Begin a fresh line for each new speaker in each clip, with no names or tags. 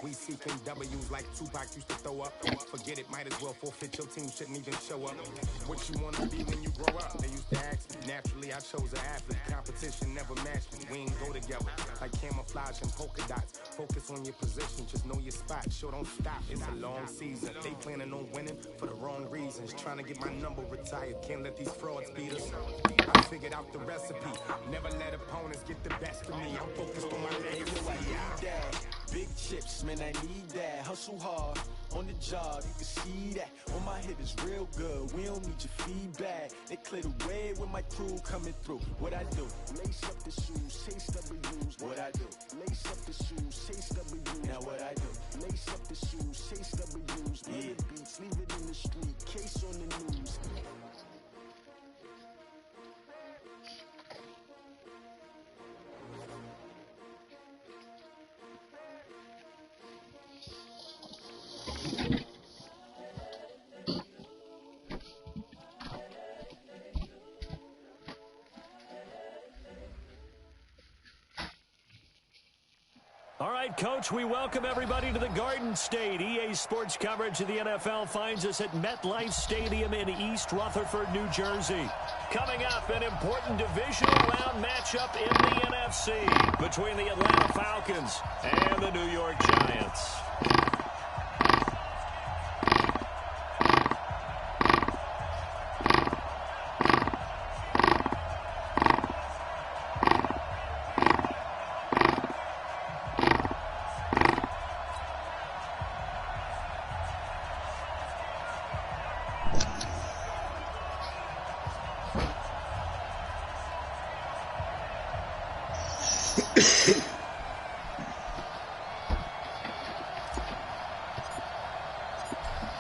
We seeking W's like Tupac used to throw up. Forget it, might as well forfeit. Your team shouldn't even show up. What you want to be when you grow up? They used to ask me. Naturally, I chose an athlete. Competition never matched me. We ain't go together like camouflage and polka dots. Focus on your position, just know your spot. Sure, don't stop. It's a long season. They planning on winning for the wrong reasons. Trying to get my number retired. Can't let these frauds beat us. I figured out the recipe. Never let opponents get the best of me. I'm focused on my legacy.
Big chips, man, I need that. Hustle hard on the job, you can see that. On my hit is real good. We don't need your feedback. They clear the way with my crew coming through. What I do? Lace up the shoes, chase W's. What I do? Lace up the shoes, chase W's. Now what I do? Lace up the shoes, chase W's. Yeah, beats, leave it in the street. Case on the news.
All right, Coach, we welcome everybody to the Garden State. EA Sports coverage of the NFL finds us at MetLife Stadium in East Rutherford, New Jersey. Coming up, an important divisional round matchup in the NFC between the Atlanta Falcons and the New York Giants.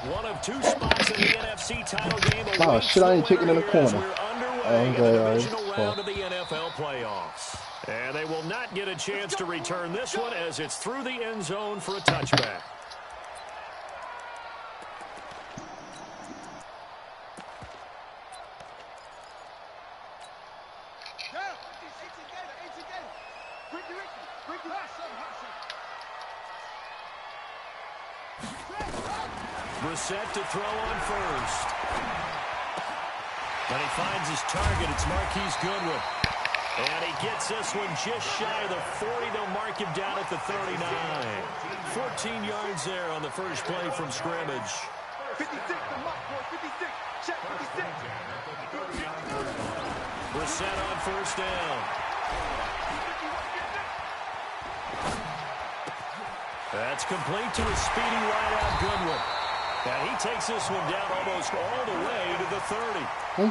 One of two spots in the NFC title game.
Oh shit, I ain't kicking in the corner.
We're underway in the divisional round of the NFL playoffs. And they will not get a chance to return this one as it's through the end zone for a touchback. Set to throw on first. And he finds his target. It's Marquise Goodwin. And he gets this one just shy of the 40. They'll mark him down at the 39. 14 yards there on the first play from scrimmage.
56, the mark, boy. 56. Check 56.
We're set on first down. That's complete to a speedy wideout Goodwin. And he takes this one down almost all the way to the 30.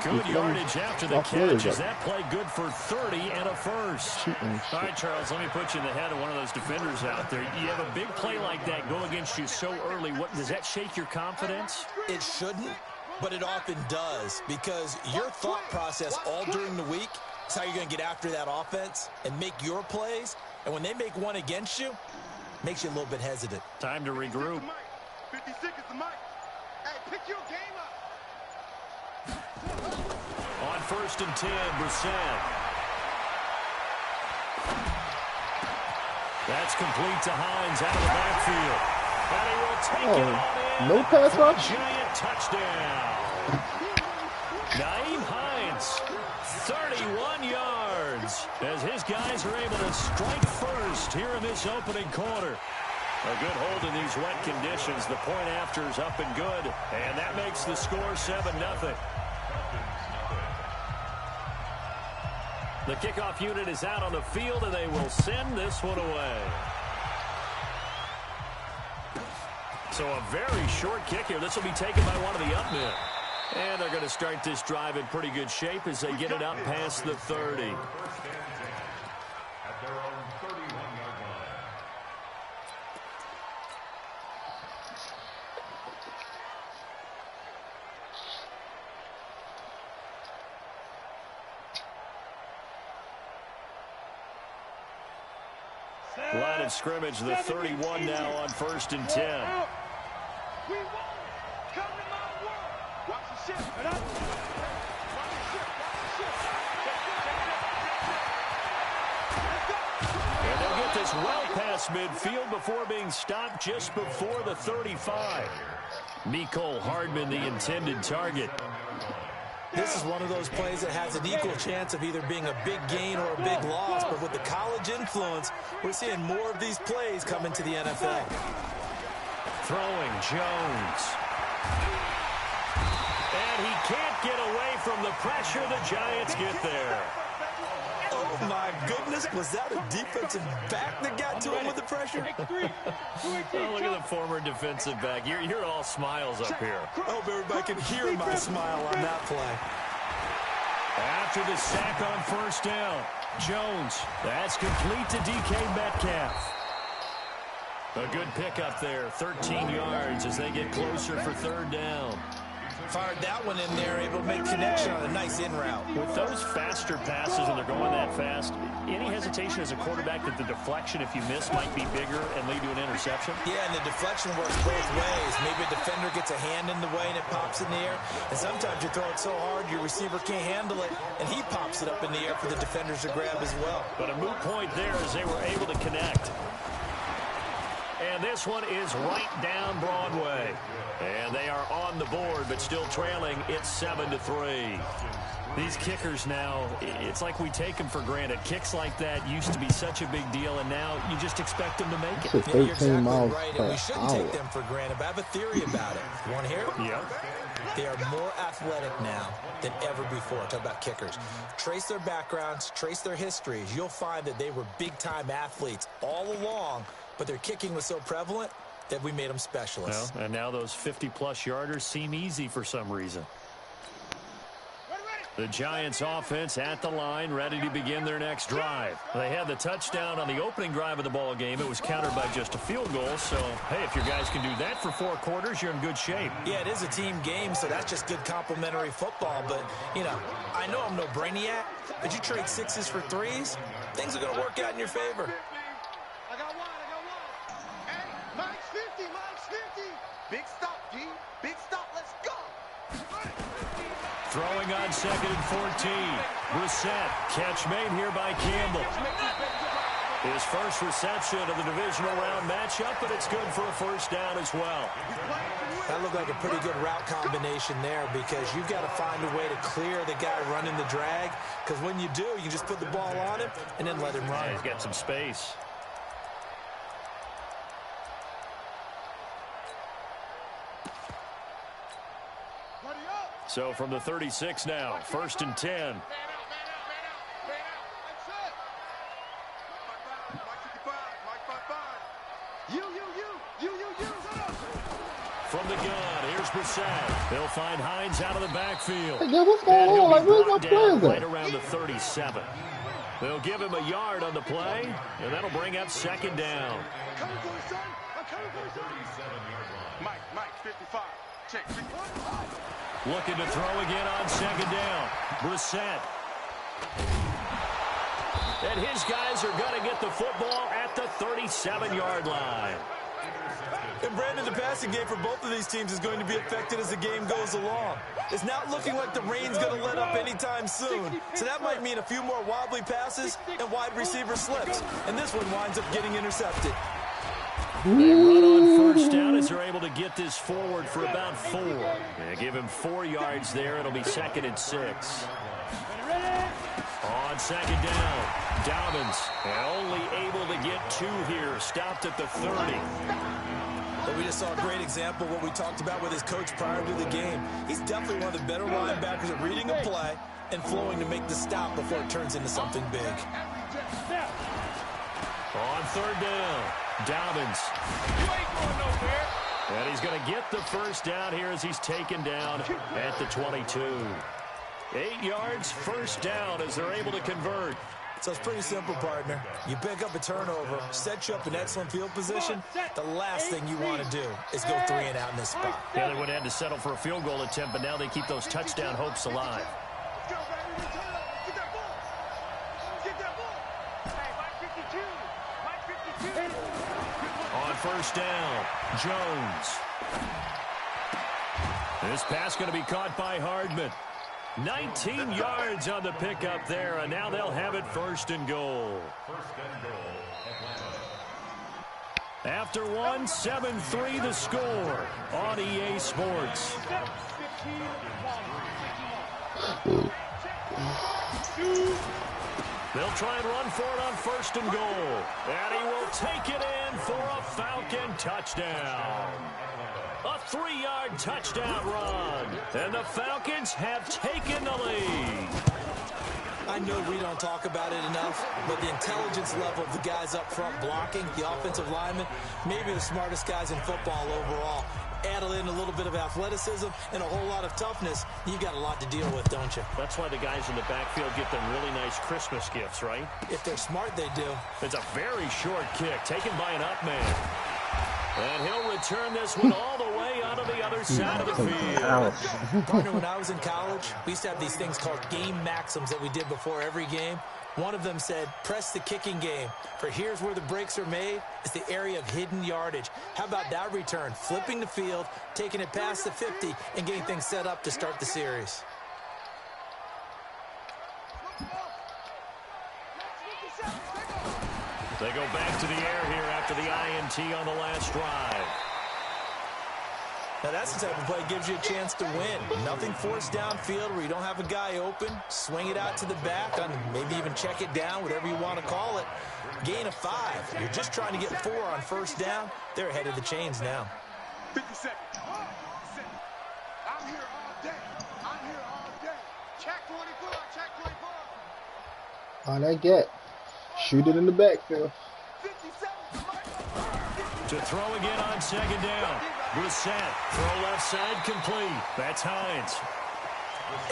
Good yardage after the catch. Is that play good for 30 and a first?
All right, Charles, let me put you in the head of one of those defenders out there. You have a big play like that go against you so early. What does that shake your confidence?
It shouldn't, but it often does, because your thought process all during the week is how you're going to get after that offense and make your plays. And when they make one against you, it makes you a little bit hesitant.
Time to regroup.
56 is the mic. Hey, pick your game up.
On first and 10, Brissett. That's complete to Hines out of the backfield. And he will take it on in.
No pass rush?
Giant touchdown. Nyheim Hines, 31 yards, as his guys are able to strike first here in this opening quarter. A good hold in these wet conditions. The point after is up and good, and that makes the score 7-0. The kickoff unit is out on the field, and they will send this one away. So a very short kick here. This will be taken by one of the up men. And they're going to start this drive in pretty good shape as they get it up past the 30. Line of scrimmage, the 31 now on first and 10.
We won. Come to my world. Watch the ship. Watch the ship.
And they'll get this well past midfield before being stopped just before the 35. Mecole Hardman, the intended target.
This is one of those plays that has an equal chance of either being a big gain or a big loss, but with the college influence, we're seeing more of these plays come into the NFL.
Throwing Jones. And he can't get away from the pressure. The Giants get there.
Oh, my goodness. Was that a defensive back that got to him with the pressure?
Oh, look at the former defensive back. You're all smiles up here.
I hope everybody can hear my smile on that play.
After the sack on first down, Jones. That's complete to DK Metcalf. A good pickup there, 13 yards as they get closer for third down.
Fired that one in there, able to make connection on a nice in route.
With those faster passes and they're going that fast, any hesitation as a quarterback that the deflection, if you miss, might be bigger and lead to an interception?
Yeah, and the deflection works both ways. Maybe a defender gets a hand in the way and it pops in the air. And sometimes you throw it so hard your receiver can't handle it, and he pops it up in the air for the defenders to grab as well.
But a moot point there as they were able to connect. And this one is right down Broadway. And they are on the board, but still trailing. It's 7-3. These kickers now, it's like we take them for granted. Kicks like that used to be such a big deal, and now you just expect them to make it.
Yeah, you're exactly right, and we shouldn't take them for granted, but I have a theory about it. You want to hear it?
Yeah.
They are more athletic now than ever before. Talk about kickers. Trace their backgrounds, trace their histories. You'll find that they were big-time athletes all along, but their kicking was so prevalent that we made them specialists.
Well, and now those 50-plus yarders seem easy for some reason. The Giants offense at the line, ready to begin their next drive. They had the touchdown on the opening drive of the ball game. It was countered by just a field goal. So, hey, if your guys can do that for 4 quarters, you're in good shape.
Yeah, it is a team game, so that's just good complimentary football. But, you know, I know I'm no brainiac, but you trade 6s for 3s, things are going to work out in your favor.
I got one. Hey, Mike's 50. Big stop, G. Big stop. Let's go.
Throwing on 2nd and 14. Brissett, catch made here by Campbell. His first reception of the divisional round matchup, but it's good for a first down as well.
That looked like a pretty good route combination there, because you've got to find a way to clear the guy running the drag, because when you do, you just put the ball on him and then let him run.
Yeah, he's got some space. So from the 36 now, 1st and 10. From the gun, here's Brissett. They'll find Hines out of the backfield.
Hey, what's going on? Like, where's my players
right
at?
around the 37. They'll give him a yard on the play, and that'll bring up 2nd down.
Mike, 55. Check, 55.
Looking to throw again on 2nd down. Brissett. And his guys are going to get the football at the 37-yard line.
And Brandon, the passing game for both of these teams is going to be affected as the game goes along. It's not looking like the rain's going to let up anytime soon. So that might mean a few more wobbly passes and wide receiver slips. And this one winds up getting intercepted.
They run on first down as they're able to get this forward for about 4. They give him 4 yards there. It'll be 2nd and 6. On 2nd down, Dobbins only able to get 2 here. Stopped at the 30.
But we just saw a great example of what we talked about with his coach prior to the game. He's definitely one of the better linebackers at reading a play and flowing to make the stop before it turns into something big.
On 3rd down, Dobbins.
You ain't going nowhere.
And he's going to get the first down here as he's taken down at the 22. 8 yards, first down as they're able to convert.
So it's pretty simple, partner. You pick up a turnover, set you up in excellent field position. The last thing you want to do is go 3 and out in this spot.
Yeah, they would have had to settle for a field goal attempt, but now they keep those touchdown hopes alive.
Let's go, baby. Get that ball. Get that ball. Hey, Mike 52. Mike 52.
On first down, Jones. This pass going to be caught by Hardman. 19 yards on the pickup there, and now they'll have it 1st and goal. After one, 7-3 the score on EA Sports. They'll try and run for it on 1st and goal. And he will take it in for a Falcon touchdown. A 3-yard touchdown run. And the Falcons have taken the lead.
I know we don't talk about it enough, but the intelligence level of the guys up front blocking, the offensive linemen, maybe the smartest guys in football overall. Add in a little bit of athleticism and a whole lot of toughness, you got a lot to deal with, don't you?
That's why the guys in the backfield get them really nice Christmas gifts, right?
If they're smart, they do.
It's a very short kick taken by an up man. And he'll return this one all the way onto the other side of the field.
Partner, when I was in college, we used to have these things called game maxims that we did before every game. One of them said, press the kicking game. For here's where the breaks are made. It's the area of hidden yardage. How about that return? Flipping the field, taking it past the 50, and getting things set up to start the series.
They go back to the air here after the INT on the last drive.
Now that's the type of play that gives you a chance to win. Nothing forced downfield where you don't have a guy open. Swing it out to the back, maybe even check it down, whatever you want to call it. Gain of 5. You're just trying to get 4 on 1st down. They're ahead of the chains now.
50 seconds. I'm here all day. I'm here all day. Check 24. Check 24.
All I get. Shoot it in the backfield.
57.
To throw again on 2nd down. Brissett, throw left side complete. That's Hines.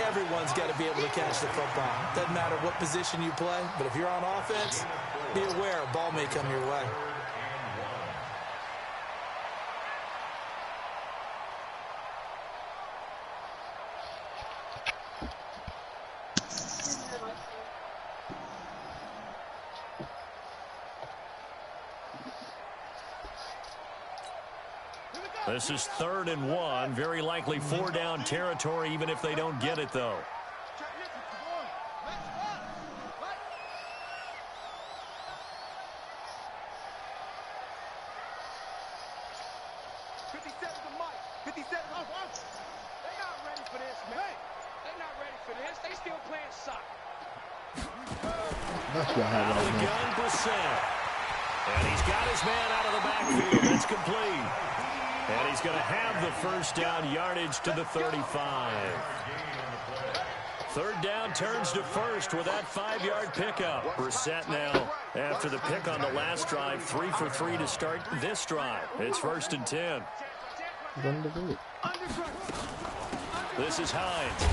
Everyone's got to be able to catch the football. Doesn't matter what position you play, but if you're on offense, be aware a ball may come your way.
This is 3rd and 1. Very likely 4-down territory, even if they don't get it, though.
That's what happened
Out of the gun, Brissett. And he's got his man out of the backfield. That's complete. And he's going to have the 1st down yardage to the 35. 3rd down turns to 1st with that 5-yard pickup. Brissett now, after the pick on the last drive, 3 for 3 to start this drive. It's 1st and 10. This is Hines.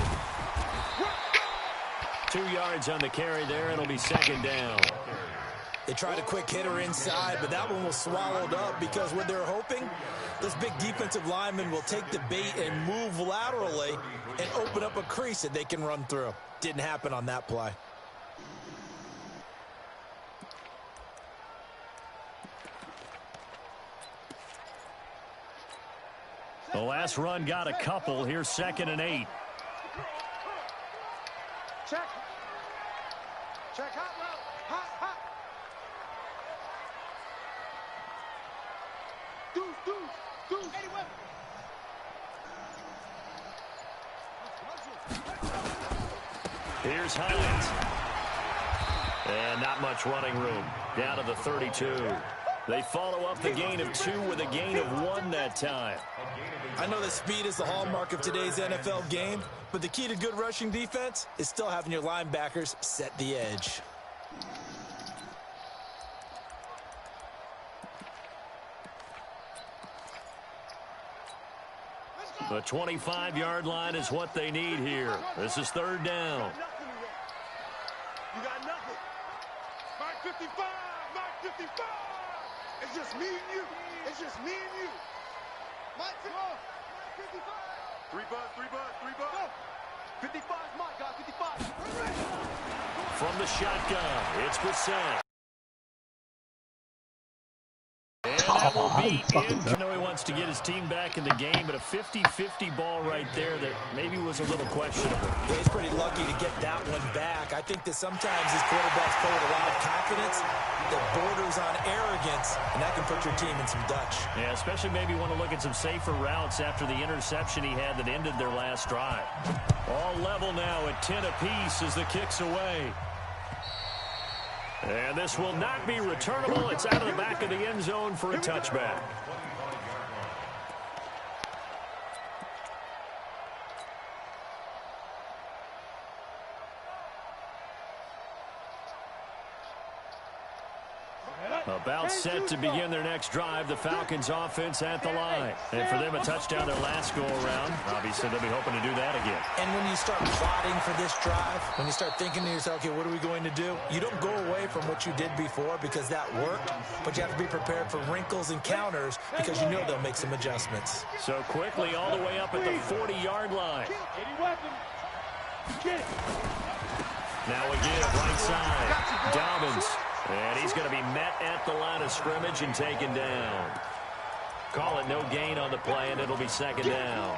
2 yards on the carry there. It'll be 2nd down.
They tried a quick hitter inside, but that one was swallowed up because what they're hoping, this big defensive lineman will take the bait and move laterally and open up a crease that they can run through. Didn't happen on that play.
The last run got a couple. Here's 2nd and 8.
Check. Check hot route. Hot, hot. Deuce. Anyway.
Here's Hines. And not much running room. Down to the 32. They follow up the gain of 2 with a gain of 1 that time.
I know that speed is the hallmark of today's NFL game, but the key to good rushing defense is still having your linebackers set the edge.
The 25-yard line is what they need here. This is 3rd down.
You got nothing. Mark 55. Mark 55. It's just me and you. It's just me and you. Mike 55. 3 buzz. 55 is Mike, guys. 55.
From the shotgun, it's Brissett. And that will be in. I know he wants to get his team back in the game, but a 50-50 ball right there that maybe was a little questionable.
Yeah, he's pretty lucky to get that one back. I think that sometimes these quarterbacks play with a lot of confidence that borders on arrogance, and that can put your team in some Dutch.
Yeah, especially maybe want to look at some safer routes after the interception he had that ended their last drive. All level now at 10 apiece as the kick's away. And this will not be returnable. It's out of the back of the end zone for a touchback. About set to begin their next drive. The Falcons offense at the line. And for them, a touchdown their last go-around. Obviously, they'll be hoping to do that again.
And when you start plotting for this drive, when you start thinking to yourself, okay, what are we going to do? You don't go away from what you did before because that worked, but you have to be prepared for wrinkles and counters because you know they'll make some adjustments.
So quickly all the way up at the 40-yard line. Now we give right side. Dobbins. And he's going to be met at the line of scrimmage and taken down. Call it no gain on the play, and it'll be second down.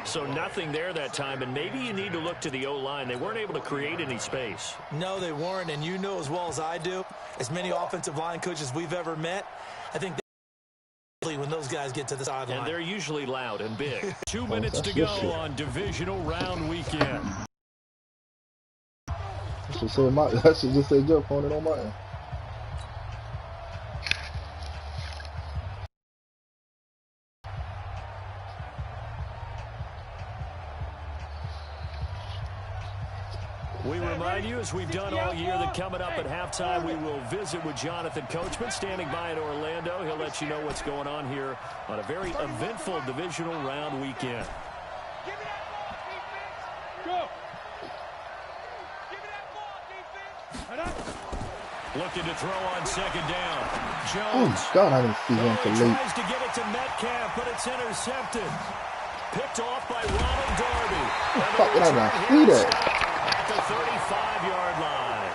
So nothing there that time, and maybe you need to look to the O-line. They weren't able to create any space.
No, they weren't, and you know as well as I do, as many offensive line coaches we've ever met, I think when those guys get to the sideline.
And they're usually loud and big. 2 minutes to go on divisional round weekend.
I should just say jump on it on my end.
We remind you, as we've done all year, that coming up at halftime, we will visit with Jonathan Coachman, standing by in Orlando. He'll let you know what's going on here on a very eventful divisional round weekend. Looking to throw on second down. Jones.
Oh, God, I didn't see him too late.
Tries to get it to Metcalf, but it's intercepted. Picked off by Ronald Darby.
Fuck, did I not see that?
At the 35-yard line.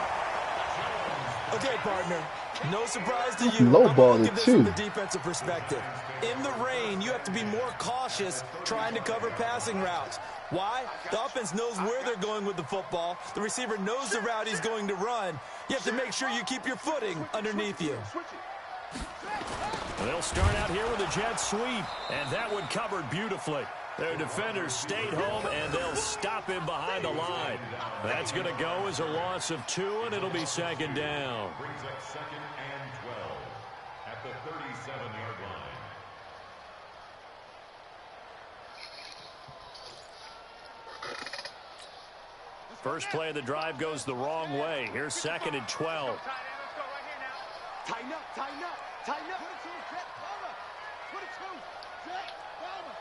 Okay, partner. No surprise to you.
Low ball
I'm this
too.
from the defensive perspective. In the rain, you have to be more cautious trying to cover passing routes. Why? The offense knows where they're going with the football. The receiver knows the route he's going to run. You have to make sure you keep your footing underneath you.
They'll start out here with a jet sweep, and that one covered beautifully. Their defenders stayed home, and they'll stop him behind the line. That's going to go as a loss of 2, and it'll be second down.
Brings up second and 12 at the 37-yard line.
First play of the drive goes the wrong way. Here's second and 12.
Tighten up, tighten up, tighten up. Put it to him, Jet. Over. Put it to him, Jet. Over.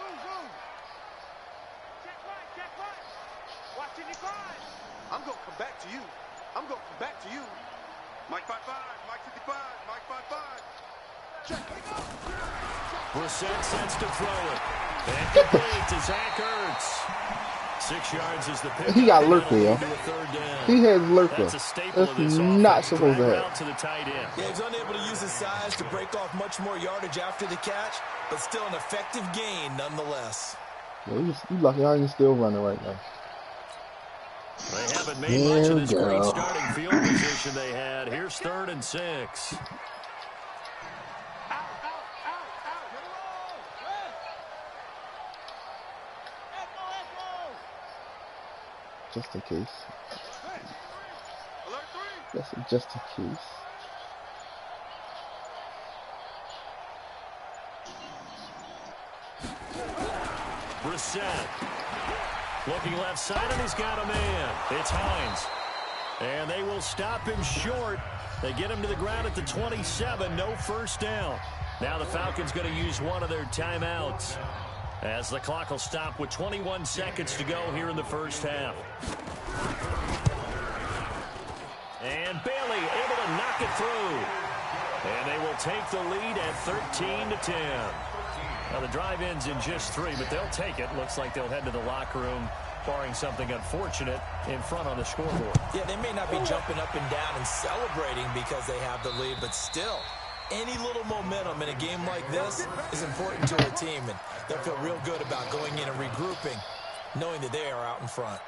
Move. Check right. Watching your grind. I'm going to come back to you. Mike 5-5, Mike 55, Mike 5-5. Check.
Brissett sets to throw it. And complete to Zach Ertz. 6 yards is the pick.
He got lurker, yo. He has lurker.
That's a staple of this
not
offense.
supposed to have.
To the tight end.
Yeah, he's unable to use his size to break off much more yardage after the catch, but still an effective gain nonetheless.
Yeah, you lucky how he's still running right now.
They haven't made much of this great starting field position they had. Here's 3rd and 6.
Just in case. That's just in case.
Brissett. Looking left side, and he's got a man. It's Hines. And they will stop him short. They get him to the ground at the 27. No first down. Now the Falcons going to use one of their timeouts, as the clock will stop with 21 seconds to go here in the first half. And Bailey able to knock it through. And they will take the lead at 13-10. Now the drive ends in just 3, but they'll take it. Looks like they'll head to the locker room barring something unfortunate, in front on the scoreboard.
Yeah, they may not be jumping up and down and celebrating because they have the lead, but still, any little momentum in a game like this is important to a team, and they'll feel real good about going in and regrouping, knowing that they are out in front.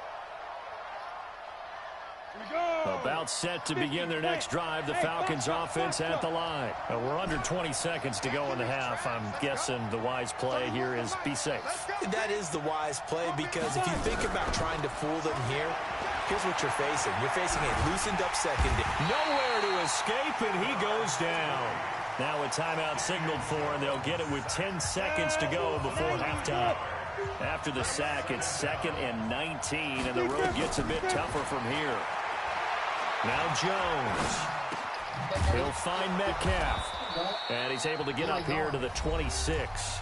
About set to begin their next drive, the Falcons offense at the line. We're under 20 seconds to go in the half. I'm guessing the wise play here is be safe.
That is the wise play, because if you think about trying to fool them here, here's what you're facing. You're facing a loosened up secondary.
Nowhere to escape, and he goes down. Now a timeout signaled for, and they'll get it with 10 seconds to go before halftime. After the sack, it's 2nd and 19, and the road gets a bit tougher from here. Now Jones. He'll find Metcalf. And he's able to get up here to the 26.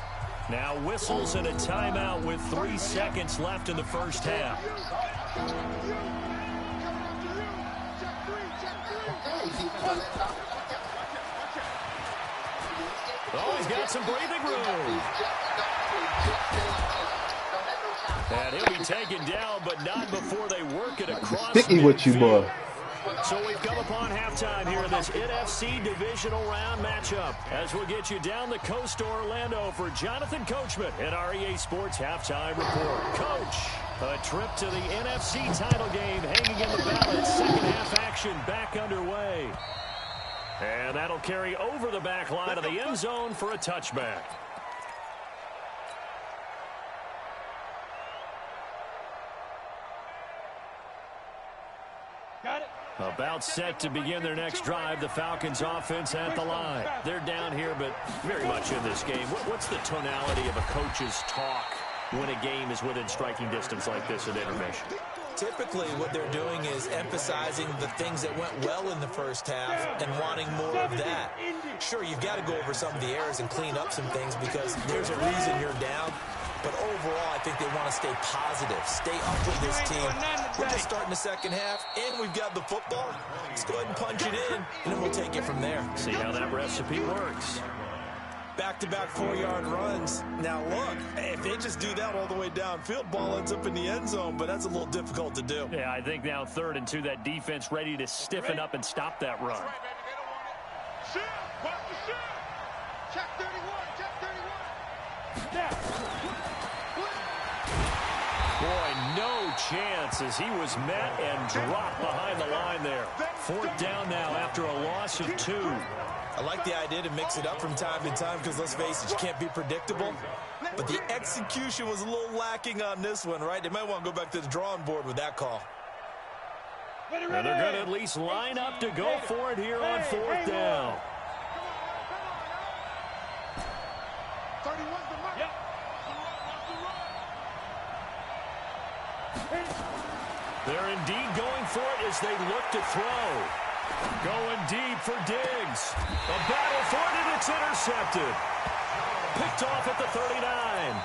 Now whistles and a timeout with 3 seconds left in the first half. Oh, he's got some breathing room. And he'll be taken down, but not before they work it across.
Sticky with you, boy.
So we've come upon halftime here in this NFC divisional round matchup, as we'll get you down the coast to Orlando for Jonathan Coachman at our EA Sports Halftime Report. Coach, a trip to the NFC title game hanging in the balance. Second half action back underway. And that'll carry over the back line of the end zone for a touchback.
Got it.
About set to begin their next drive, the Falcons offense at the line. They're down here, but very much in this game. What's the tonality of a coach's talk when a game is within striking distance like this at intermission?
Typically, what they're doing is emphasizing the things that went well in the first half and wanting more of that. Sure, you've got to go over some of the errors and clean up some things because there's a reason you're down. But overall, I think they want to stay positive, stay up with this team. We're just starting the second half, and we've got the football. Let's go ahead and punch it in, and then we'll take it from there.
See how that recipe works.
Back-to-back 4-yard runs. Now, look, if they just do that all the way downfield, ball ends up in the end zone, but that's a little difficult to do.
Yeah, I think now 3rd and 2, that defense ready to stiffen up and stop that run.
Shift. Watch the shift. Check 31. Check 31. Now.
Boy, no chance as he was met and dropped behind the line there. 4th down now after a loss of 2.
I like the idea to mix it up from time to time because, let's face it, you can't be predictable. But the execution was a little lacking on this one, right? They might want to go back to the drawing board with that call.
And they're going to at least line up to go for it here on 4th down.
31's the mark. Yep.
They're indeed going for it as they look to throw. Going deep for Diggs. A battle for it, and it's intercepted. Picked off at the 39.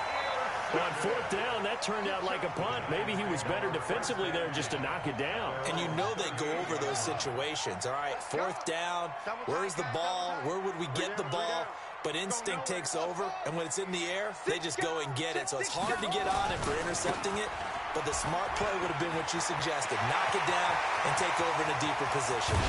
On 4th down, that turned out like a punt. Maybe he was better defensively there just to knock it down.
And you know they go over those situations. All right, 4th down, where's the ball? Where would we get the ball? But instinct takes over, and when it's in the air, they just go and get it. So it's hard to get on it for intercepting it, but the smart play would have been what you suggested. Knock it down and take over in a deeper position.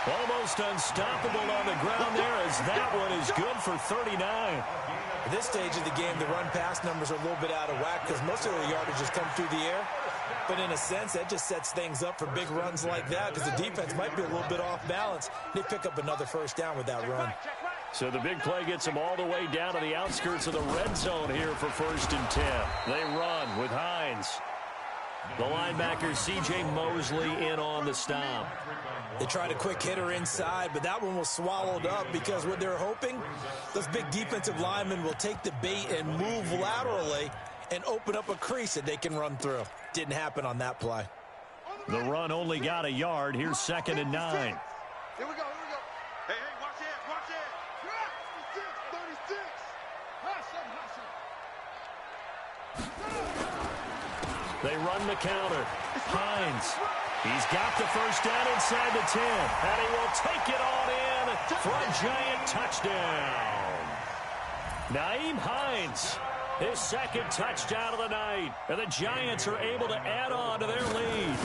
Almost unstoppable on the ground there as that one is good for 39.
At this stage of the game, the run-pass numbers are a little bit out of whack because most of the yardage has come through the air. But in a sense, that just sets things up for big runs like that because the defense might be a little bit off balance. They pick up another 1st down with that run.
So the big play gets them all the way down to the outskirts of the red zone here for 1st and 10. They run with Hines. The linebacker, C.J. Mosley, in on the stop.
They tried a quick hitter inside, but that one was swallowed up because what they're hoping, those big defensive linemen will take the bait and move laterally and open up a crease that they can run through. Didn't happen on that play.
The run only got a yard. Here's 2nd and 9.
Here we go. Hey, watch it. 36.
They run the counter. Hines. He's got the 1st down inside the 10. And he will take it on in for a giant touchdown. Nyheim Hines. His second touchdown of the night. And the Giants are able to add on to their lead.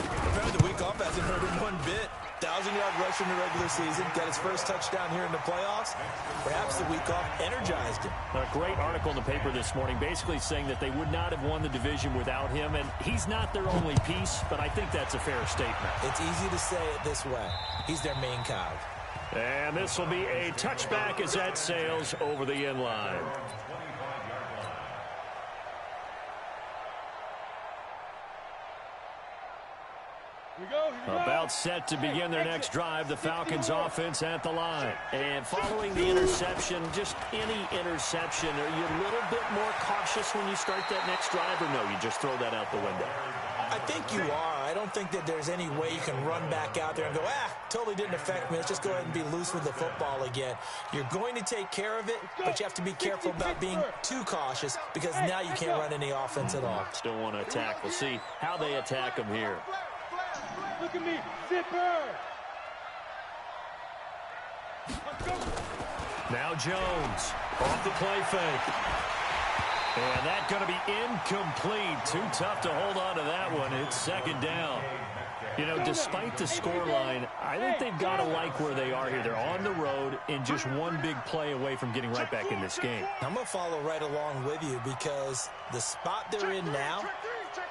The week off hasn't hurt him one bit. 1,000-yard rush in the regular season. Got his first touchdown here in the playoffs. Perhaps the week off energized him.
A great article in the paper this morning basically saying that they would not have won the division without him. And he's not their only piece, but I think that's a fair statement.
It's easy to say it this way. He's their main cog.
And this will be a touchback as that sails over the end line. About set to begin their next drive, the Falcons offense at the line. And following the interception, just any interception, are you a little bit more cautious when you start that next drive, or no, you just throw that out the window?
I think you are. I don't think that there's any way you can run back out there and go, totally didn't affect me. Let's just go ahead and be loose with the football again. You're going to take care of it, but you have to be careful about being too cautious because now you can't run any offense at all.
Still want to attack. We'll see how they attack them here.
Look at me, zipper.
Now Jones off the play fake. And that's going to be incomplete. Too tough to hold on to that one. It's second down. You know, despite the scoreline, I think they've got to like where they are here. They're on the road and just one big play away from getting right back in this game.
I'm going to follow right along with you because the spot they're in now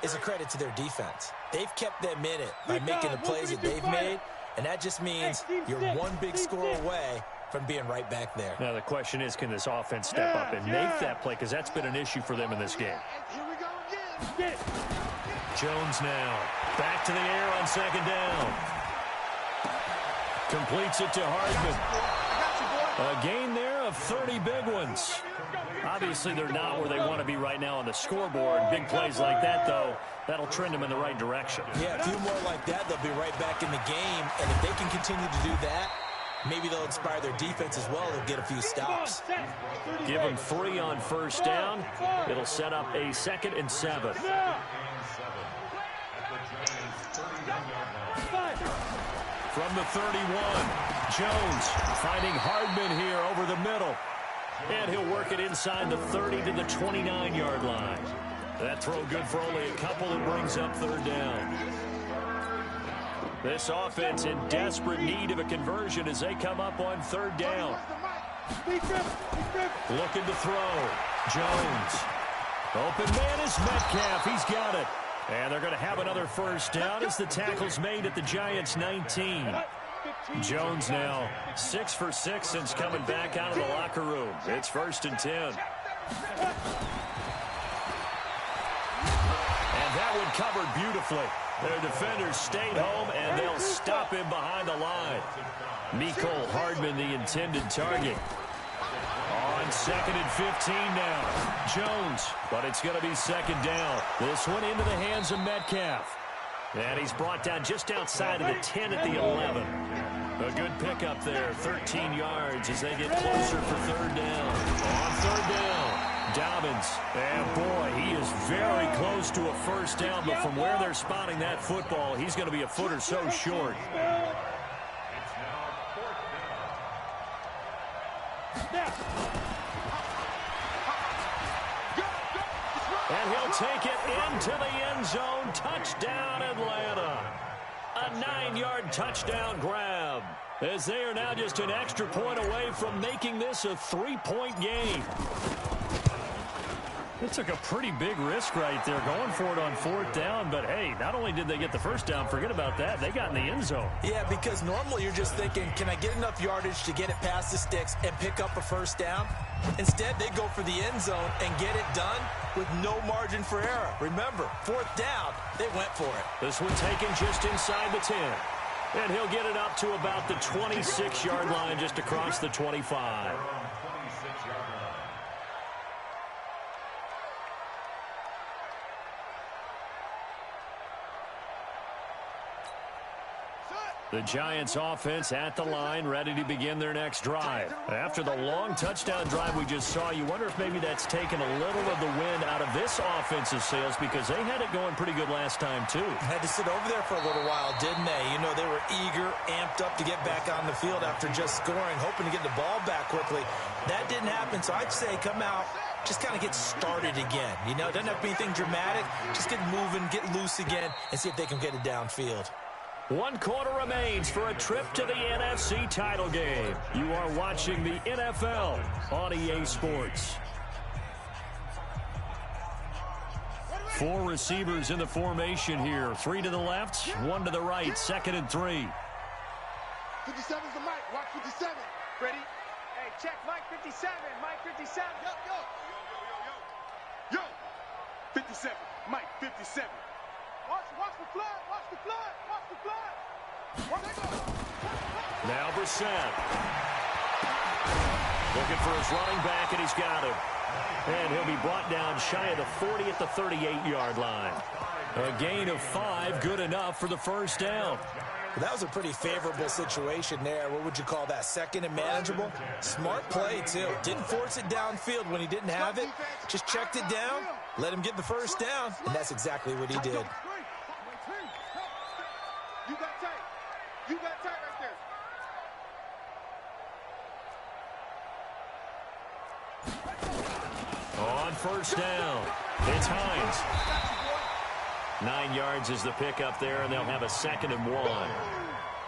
is a credit to their defense. They've kept them in it by making the plays that they've made, and that just means you're one big score away from being right back there.
Now the question is, can this offense step up and make that play? Because that's been an issue for them in this game.
Here we go again.
Jones now back to the air on second down. Completes it to Hardman. A gain there of 30 big ones. Obviously, they're not where they want to be right now on the scoreboard. Big plays like that, though, that'll trend them in the right direction.
Yeah, a few more like that, they'll be right back in the game. And if they can continue to do that, maybe they'll inspire their defense as well. They'll get a few stops.
Give them 3 on first down. It'll set up a 2nd and 7. From the 31, Jones finding Hardman here over the middle. And he'll work it inside the 30 to the 29-yard line. That throw good for only a couple and brings up 3rd down. This offense in desperate need of a conversion as they come up on 3rd down. Looking to throw. Jones. Open man is Metcalf. He's got it. And they're going to have another first down as the tackle's made at the Giants' 19. Jones now 6 for 6 since coming back out of the locker room. It's 1st and 10. And that one covered beautifully. Their defenders stayed home, and they'll stop him behind the line. Mecole Hardman, the intended target. On 2nd and 15 now. Jones, but it's going to be 2nd down. This one into the hands of Metcalf. And he's brought down just outside of the 10 at the 11. A good pickup there, 13 yards as they get closer for 3rd down. On 3rd down, Dobbins. And boy, he is very close to a first down, but from where they're spotting that football, he's going to be a foot or so short. And he'll take it into the end zone. Touchdown, Atlanta. A 9-yard touchdown grab, as they are now just an extra point away from making this a 3-point game. It took a pretty big risk right there, going for it on 4th down. But, hey, not only did they get the first down, forget about that, they got in the end zone.
Yeah, because normally you're just thinking, can I get enough yardage to get it past the sticks and pick up a first down? Instead, they go for the end zone and get it done with no margin for error. Remember, 4th down, they went for it.
This one taken just inside the 10. And he'll get it up to about the 26-yard line, just across the 25. The Giants offense at the line, ready to begin their next drive. After the long touchdown drive we just saw, you wonder if maybe that's taken a little of the wind out of this offensive sails, because they had it going pretty good last time too.
Had to sit over there for a little while, didn't they? You know, they were eager, amped up to get back on the field after just scoring, hoping to get the ball back quickly. That didn't happen, so I'd say come out, just kind of get started again. You know, it doesn't have to be anything dramatic. Just get moving, get loose again, and see if they can get it downfield.
1 quarter remains for a trip to the NFC title game. You are watching the NFL on EA Sports. 4 receivers in the formation here. 3 to the left, 1 to the right, 2nd and 3.
57's the mic. Watch 57. Ready?
Hey, check Mike 57. Mike 57.
Yo. 57. Mike 57. Watch the flood. Watch the flood. Watch the flood. Where they go?
Now Brissett. Looking for his running back, and he's got him. And he'll be brought down shy of the 40 at the 38-yard line. A gain of 5, good enough for the first down.
Well, that was a pretty favorable situation there. What would you call that? 2nd and manageable? Smart play, too. Didn't force it downfield when he didn't have it. Just checked it down, let him get the first down, and that's exactly what he did.
You got tight. You got tight right there.
On first down, it's Hines. 9 yards is the pickup there, and they'll have a 2nd and 1.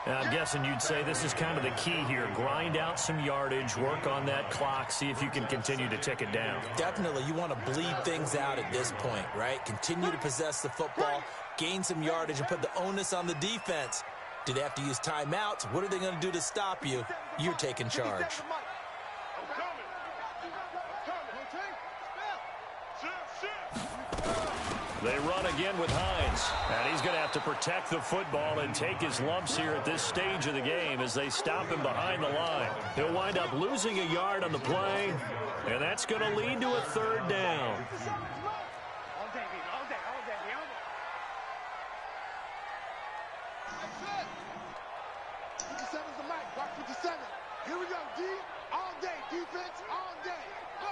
I'm guessing you'd say this is kind of the key here. Grind out some yardage, work on that clock, see if you can continue to tick it down.
Definitely. You want to bleed things out at this point, right? Continue to possess the football, gain some yardage, and put the onus on the defense. Do they have to use timeouts? What are they going to do to stop you? You're taking charge.
They run again with Hines, and he's going to have to protect the football and take his lumps here at this stage of the game as they stop him behind the line. He'll wind up losing a yard on the play, and that's going to lead to a 3rd down.
All day, baby. All day.
57's the mic. Watch 57. Here we go, D. All day. Defense, all day. Go.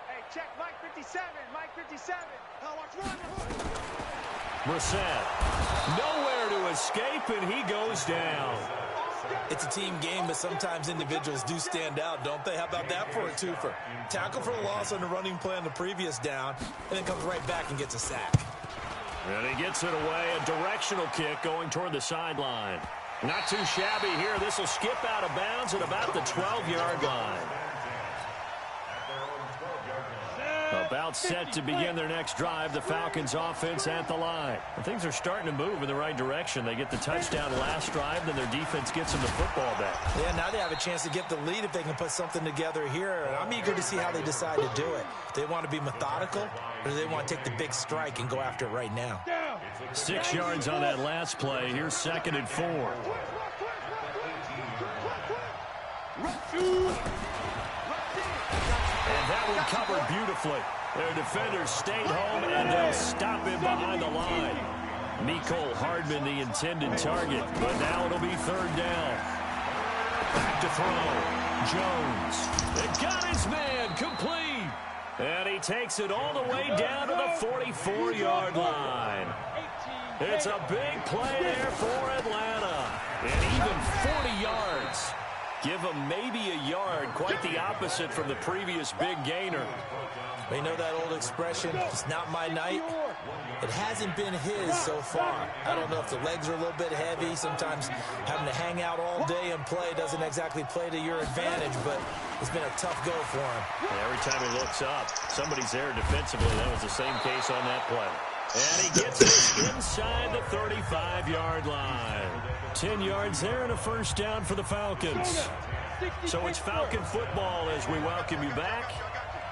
Hey, check Mike 57. Mike 57.
Now watch run.
Brissett, nowhere to escape, and he goes down.
It's a team game, but sometimes individuals do stand out, don't they? How about that for a twofer? Tackle for a loss on the running play on the previous down, and then comes right back and gets a sack.
And he gets it away, a directional kick going toward the sideline. Not too shabby here. This will skip out of bounds at about the 12-yard line. About set to begin their next drive, the Falcons offense at the line. And things are starting to move in the right direction. They get the touchdown last drive, then their defense gets them the football back.
Yeah, now they have a chance to get the lead if they can put something together here. And I'm eager to see how they decide to do it. Do they want to be methodical, or do they want to take the big strike and go after it right now?
6 yards on that last play. Here's 2nd and 4. And that one covered beautifully. Their defenders stayed home, and they'll stop him behind the line. Mecole Hardman, the intended target, but now it'll be 3rd down. Back to throw. Jones. They got his man complete. And he takes it all the way down to the 44-yard line. It's a big play there for Atlanta. And even 40 yards. Give him maybe a yard, quite the opposite from the previous big gainer.
You know that old expression, it's not my night? It hasn't been his so far. I don't know if the legs are a little bit heavy. Sometimes having to hang out all day and play doesn't exactly play to your advantage, but it's been a tough go for him.
Yeah, every time he looks up, somebody's there defensively. That was the same case on that play. And he gets it inside the 35-yard line. 10 yards there and a first down for the Falcons. So it's Falcon football as we welcome you back.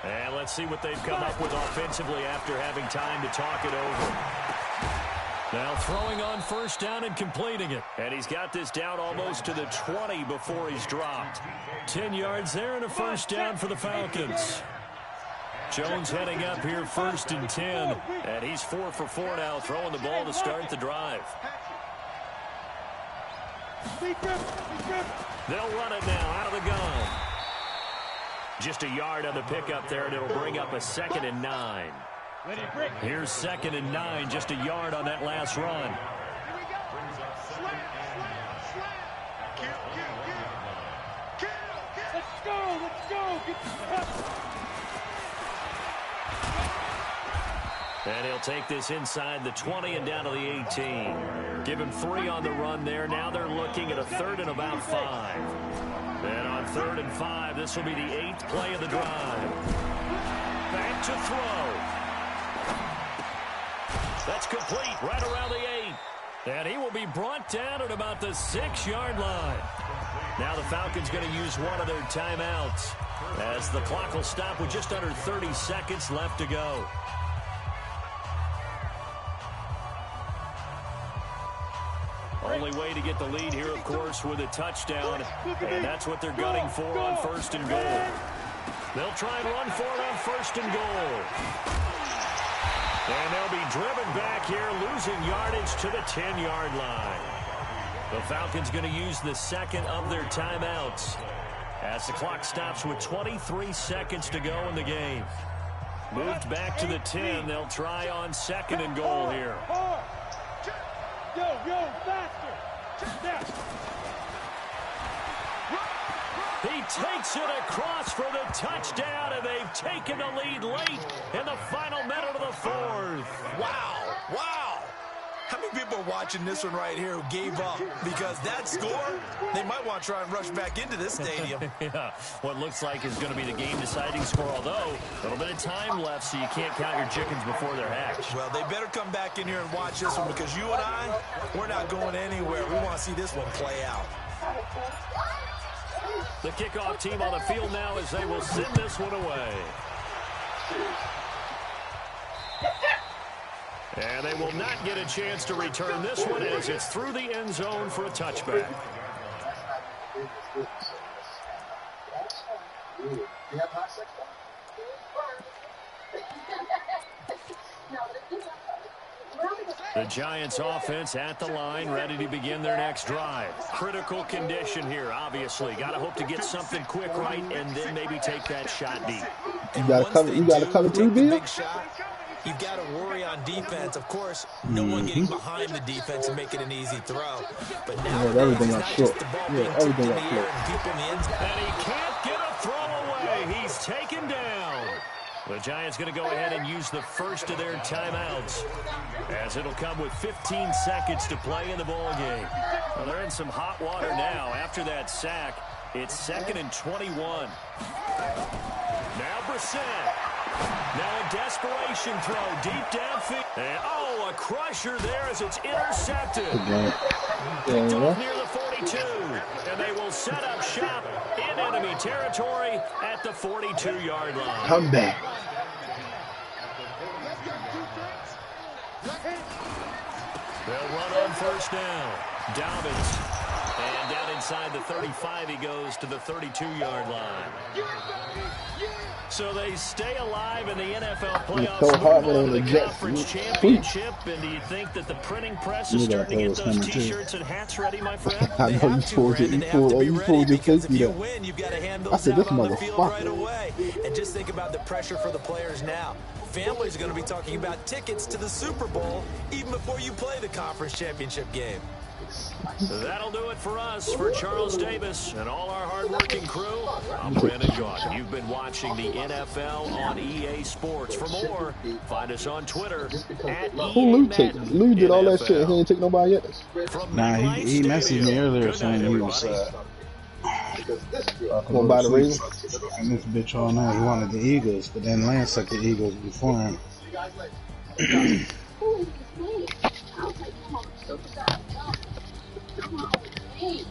And let's see what they've come up with offensively after having time to talk it over. Now throwing on first down and completing it. And he's got this down almost to the 20 before he's dropped. 10 yards there and a first down for the Falcons. Jones heading up here 1st and 10. And he's 4 for 4 now, throwing the ball to start the drive. They'll run it now out of the gun. Just a yard on the pickup there, and it'll bring up a 2nd and 9. Here's 2nd and 9, just a yard on that last run.
Let's go.
And he'll take this inside the 20 and down to the 18. Give him 3 on the run there. Now they're looking at a 3rd and about 5. And on 3rd and 5, this will be the 8th play of the drive. Back to throw. That's complete right around the 8. And he will be brought down at about the 6-yard line. Now the Falcons going to use one of their timeouts as the clock will stop with just under 30 seconds left to go. Only way to get the lead here, of course, with a touchdown, and that's what they're gunning for on 1st and goal. They'll try and run for it on 1st and goal. And they'll be driven back here, losing yardage to the 10-yard line. The Falcons going to use the 2nd of their timeouts as the clock stops with 23 seconds to go in the game. Moved back to the 10. They'll try on 2nd and goal here.
Yo, faster.
He takes it across for the touchdown, and they've taken the lead late in the final minute of the 4th.
Wow. How many people are watching this one right here who gave up? Because that score, they might want to try and rush back into this stadium.
Yeah, what looks like is going to be the game-deciding score, although a little bit of time left, so you can't count your chickens before they're hatched.
Well, they better come back in here and watch this one, because you and I, we're not going anywhere. We want to see this one play out.
The kickoff team on the field now as they will send this one away. And they will not get a chance to return this one as it's through the end zone for a touchback. The Giants offense at the line, ready to begin their next drive. Critical condition here, obviously. Got to hope to get something quick right and then maybe take that shot deep.
You got to cover 3, Bill?
You've got to worry on defense. Of course, no one getting behind the defense and making an easy throw. But now
everything up short. Everything up short.
And he can't get a throw away. He's taken down. The Giants going to go ahead and use the first of their timeouts, as it'll come with 15 seconds to play in the ball game. Well, they're in some hot water now. After that sack, it's 2nd and 21. Now Brissett. Now a desperation throw deep downfield. And, a crusher there as it's intercepted. Picked off near the 42. And they will set up shop in enemy territory at the 42-yard line.
Come back.
They'll run on 1st down. Dobbins. And down inside the 35, he goes to the 32-yard line. So they stay alive in the NFL playoffs.
So hard on the
conference championship. And do you think that the printing press is starting to get those T-shirts and hats ready, my friend?
I know you pulled your face
if you win, you've got to hand those out on the field right away. And just think about the pressure for the players now. Families are going to be talking about tickets to the Super Bowl even before you play the conference championship game.
That'll do it for us. For Charles Davis and all our hard-working crew, I'm Brandon Gaudin. You've been watching the NFL on EA Sports. For more, find us on Twitter at
Who Lou did all that shit and he ain't take nobody yet?
Nah, he messaged me earlier saying he was
going by the Ravens.
And this bitch all night, he wanted the Eagles, but then Lance took the Eagles before him.
Come on, hey.